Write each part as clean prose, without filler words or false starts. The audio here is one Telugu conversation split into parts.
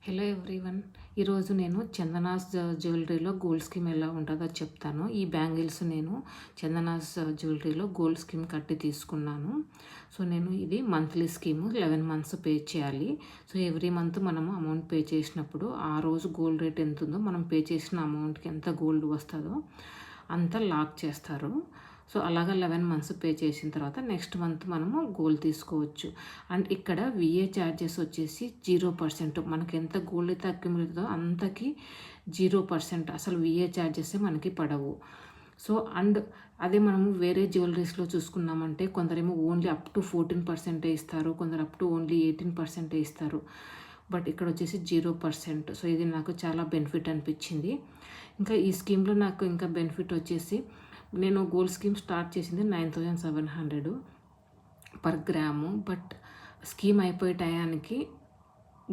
Hello everyone. ఈరోజు నేను చందనాస్ జ్యువెలరీలో గోల్డ్ స్కీమ్ ఎలా ఉంటుందో చెప్తాను. ఈ బ్యాంగిల్స్ నేను చందనాస్ జ్యువెలరీలో గోల్డ్ స్కీమ్ కట్టి తీసుకున్నాను. సో నేను ఇది మంత్లీ స్కీము 11 మంత్స్ పే చేయాలి. సో ఎవ్రీ మంత్ మనము అమౌంట్ పే చేసినప్పుడు ఆ రోజు గోల్డ్ రేట్ ఎంత ఉందో మనం పే చేసిన అమౌంట్కి ఎంత గోల్డ్ వస్తుందో అంత లాక్ చేస్తారు. సో అలాగా 11 మంత్స్ పే చేసిన తర్వాత నెక్స్ట్ మంత్ మనము గోల్డ్ తీసుకోవచ్చు. అండ్ ఇక్కడ విఏ ఛార్జెస్ వచ్చేసి 0%. మనకి ఎంత గోల్డ్ అయితే అక్యుములేట్ అంతకి 0%. అసలు విఏ ఛార్జెస్ మనకి పడవు. సో అండ్ అదే మనము వేరే జ్యువెలరీస్లో చూసుకున్నామంటే కొందరేమో ఓన్లీ అప్ టు 14% ఇస్తారు, కొందరు అప్ టు ఓన్లీ 18% ఇస్తారు. బట్ ఇక్కడ వచ్చేసి 0%. సో ఇది నాకు చాలా బెనిఫిట్ అనిపించింది. ఇంకా ఈ స్కీమ్లో నాకు ఇంకా బెనిఫిట్ వచ్చేసి నేను గోల్డ్ స్కీమ్ స్టార్ట్ చేసింది 9700 పర్ గ్రాము. బట్ స్కీమ్ అయిపోయే టయానికి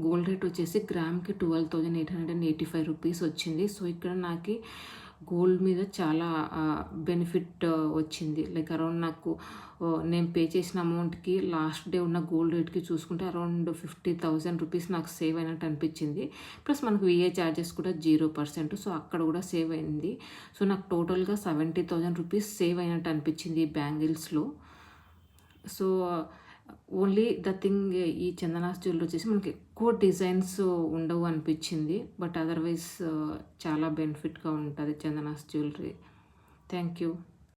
గోల్డ్ రేట్ వచ్చేసి గ్రామ్కి 12,885 రూపీస్ వచ్చింది. సో ఇక్కడ నాకు గోల్డ్ మీద చాలా బెనిఫిట్ వచ్చింది. లైక్ అరౌండ్ నాకు నేను పే చేసిన అమౌంట్కి లాస్ట్ డే ఉన్న గోల్డ్ రేట్కి చూసుకుంటే అరౌండ్ 50,000 రూపీస్ నాకు సేవ్ అయినట్టు అనిపించింది. ప్లస్ మనకు విఏ ఛార్జెస్ కూడా 0%. సో అక్కడ కూడా సేవ్ అయింది. సో నాకు టోటల్గా 70,000 రూపీస్ సేవ్ అయినట్టు అనిపించింది ఈ బ్యాంగిల్స్లో. సో ఓన్లీ ద థింగ్ ఈ చందనాస్ జ్యువెలరీ వచ్చేసి మనకి ఎక్కువ డిజైన్స్ ఉండవు అనిపించింది. బట్ అదర్వైజ్ చాలా బెనిఫిట్గా ఉంటుంది చందనాస్ జ్యువెలరీ. Thank you.